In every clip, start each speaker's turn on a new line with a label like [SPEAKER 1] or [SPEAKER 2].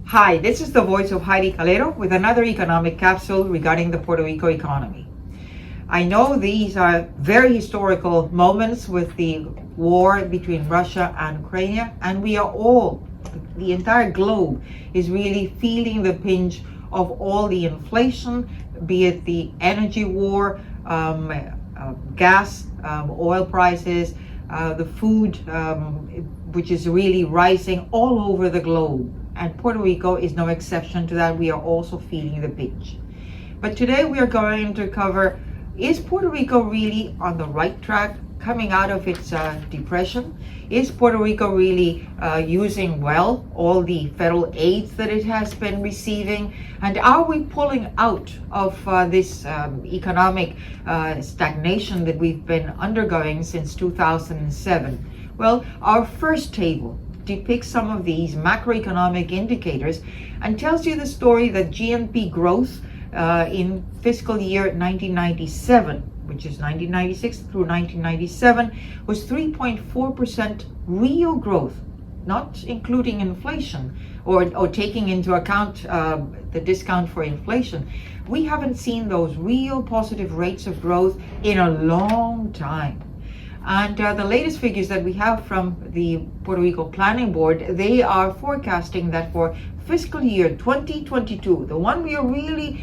[SPEAKER 1] Hi, this is the voice of Heidie Calero with another economic capsule regarding the Puerto Rico economy. I know these are very historical moments with the war between Russia and Ukraine, and we are all, the entire globe is really feeling the pinch of all the inflation, be it the energy war, gas, oil prices, the food, which is really rising all over the globe. And Puerto Rico is no exception to that. We are also feeling the pinch. But today we are going to cover, is Puerto Rico really on the right track coming out of its depression? Is Puerto Rico really using well all the federal aids that it has been receiving? And are we pulling out of this economic stagnation that we've been undergoing since 2007? Well, our first table depicts some of these macroeconomic indicators and tells you the story that GNP growth in fiscal year 1997, which is 1996 through 1997, was 3.4% real growth, not including inflation or taking into account the discount for inflation. We haven't seen those real positive rates of growth in a long time. And the latest figures that we have from the Puerto Rico Planning Board, they are forecasting that for fiscal year 2022, the one we are really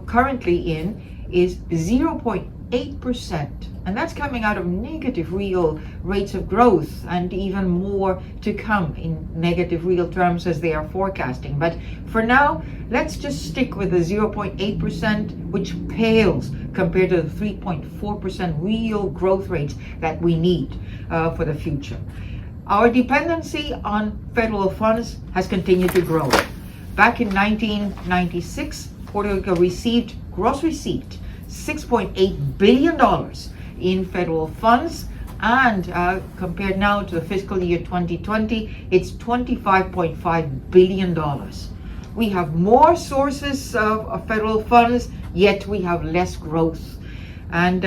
[SPEAKER 1] currently in, is 0.8%. And that's coming out of negative real rates of growth, and even more to come in negative real terms as they are forecasting. But for now, let's just stick with the 0.8%, which pales compared to the 3.4% real growth rates that we need for the future. Our dependency on federal funds has continued to grow. Back in 1996, Puerto Rico received gross receipt $6.8 billion in federal funds, and compared now to the fiscal year 2020, it's $25.5 billion. We have more sources of federal funds, yet we have less growth. And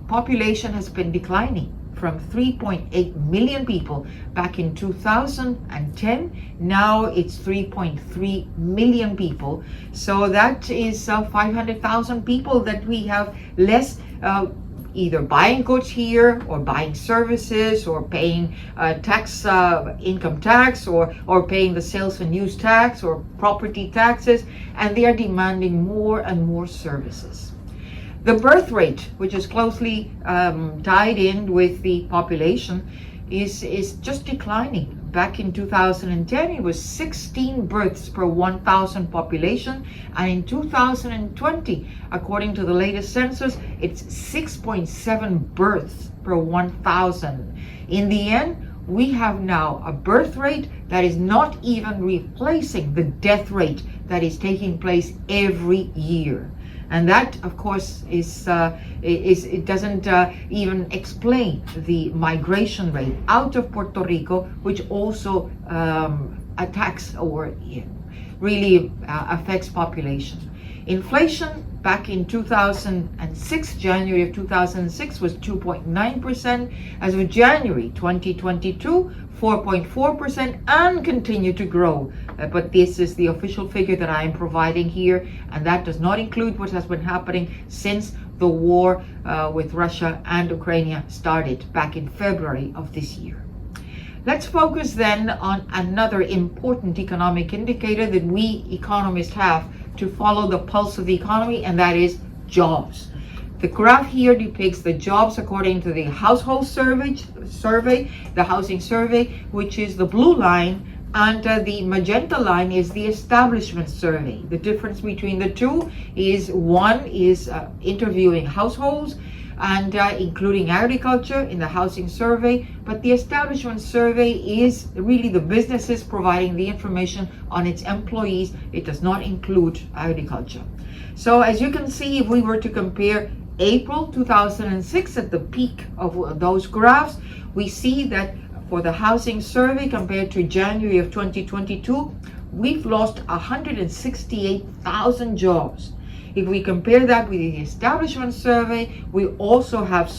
[SPEAKER 1] population has been declining from 3.8 million people back in 2010. Now it's 3.3 million people. So that is 500,000 people that we have less either buying goods here or buying services or paying income tax or paying the sales and use tax or property taxes, and they are demanding more and more services. The birth rate, which is closely tied in with the population, is just declining. Back in 2010, it was 16 births per 1,000 population, and in 2020, according to the latest census, it's 6.7 births per 1,000. In the end, we have now a birth rate that is not even replacing the death rate that is taking place every year. And that, of course, it doesn't even explain the migration rate out of Puerto Rico, which also attacks or really affects population. Inflation back in 2006, January of 2006, was 2.9%. As of January 2022, 4.4%, and continue to grow. But this is the official figure that I am providing here, and that does not include what has been happening since the war with Russia and Ukraine started back in February of this year. Let's focus then on another important economic indicator that we economists have to follow the pulse of the economy, and that is jobs. The graph here depicts the jobs according to the household survey, the housing survey, which is the blue line, and the magenta line is the establishment survey. The difference between the two is one is interviewing households and including agriculture in the housing survey, but the establishment survey is really the businesses providing the information on its employees. It does not include agriculture. So as you can see, if we were to compare April 2006 at the peak of those graphs, we see that for the housing survey compared to January of 2022, we've lost 168,000 jobs. If we compare that with the establishment survey, we also have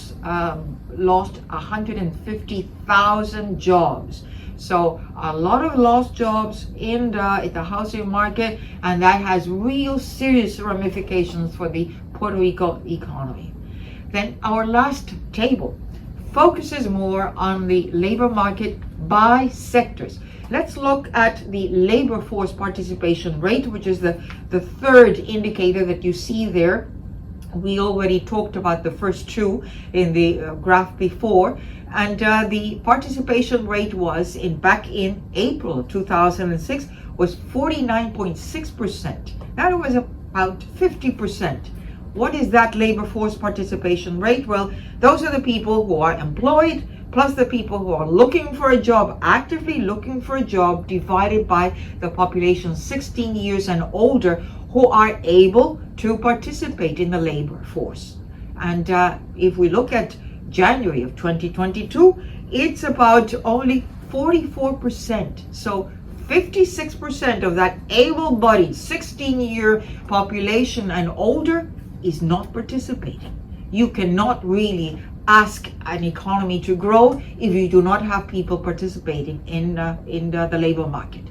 [SPEAKER 1] lost 150,000 jobs. So a lot of lost jobs in the housing market, and that has real serious ramifications for the Puerto Rico economy. Then our last table focuses more on the labor market by sectors. Let's look at the labor force participation rate, which is the third indicator that you see there. We already talked about the first two in the graph before, and the participation rate was back in April of 2006 was 49.6%. Now it was about 50%. What is that labor force participation rate? Well, those are the people who are employed plus the people who are looking for a job, actively looking for a job, divided by the population 16 years and older who are able to participate in the labor force. And if we look at January of 2022, it's about only 44%. So 56% of that able-bodied 16-year population and older is not participating. You cannot really ask an economy to grow if you do not have people participating in the labor market.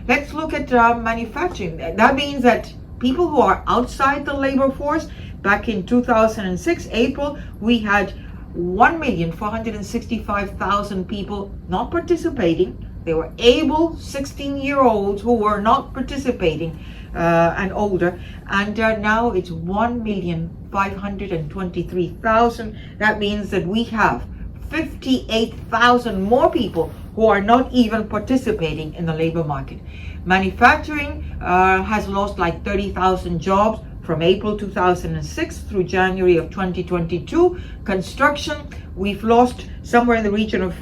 [SPEAKER 1] Let's look at manufacturing. That means that people who are outside the labor force, back in 2006, April, we had 1,465,000 people not participating. They were able 16-year-olds who were not participating and older, and now it's 1,523,000. That means that we have 58,000 more people who are not even participating in the labor market. Manufacturing has lost like 30,000 jobs from April 2006 through January of 2022. Construction, we've lost somewhere in the region of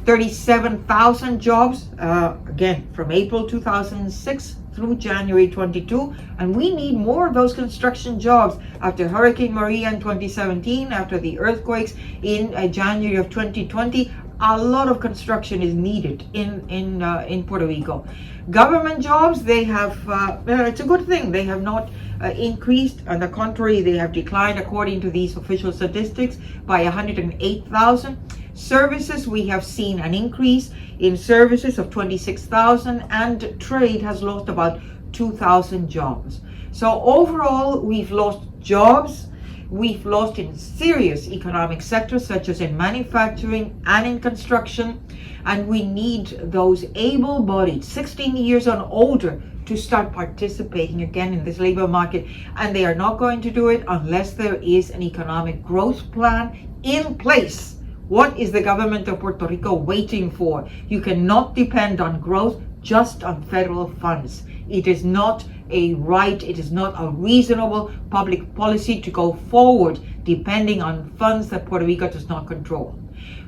[SPEAKER 1] 37,000 jobs, again, from April 2006 through January 22, and we need more of those construction jobs after Hurricane Maria in 2017, after the earthquakes in January of 2020. A lot of construction is needed in Puerto Rico. Government jobs, they have, it's a good thing, they have not increased. On the contrary, they have declined according to these official statistics by 108,000. Services, we have seen an increase in services of 26,000, and trade has lost about 2,000 jobs. So overall, we've lost jobs. We've lost in serious economic sectors such as in manufacturing and in construction, and we need those able-bodied 16 years and older to start participating again in this labor market, and they are not going to do it unless there is an economic growth plan in place. What is the government of Puerto Rico waiting for? You cannot depend on growth just on federal funds. It is not a right, it is not a reasonable public policy to go forward depending on funds that Puerto Rico does not control.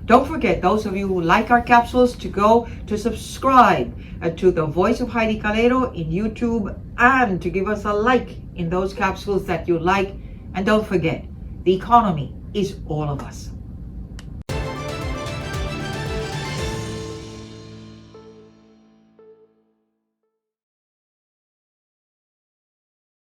[SPEAKER 1] Don't forget, those of you who like our capsules, to go to subscribe to the Voice of Heidie Calero in YouTube, and to give us a like in those capsules that you like. And don't forget, the economy is all of us.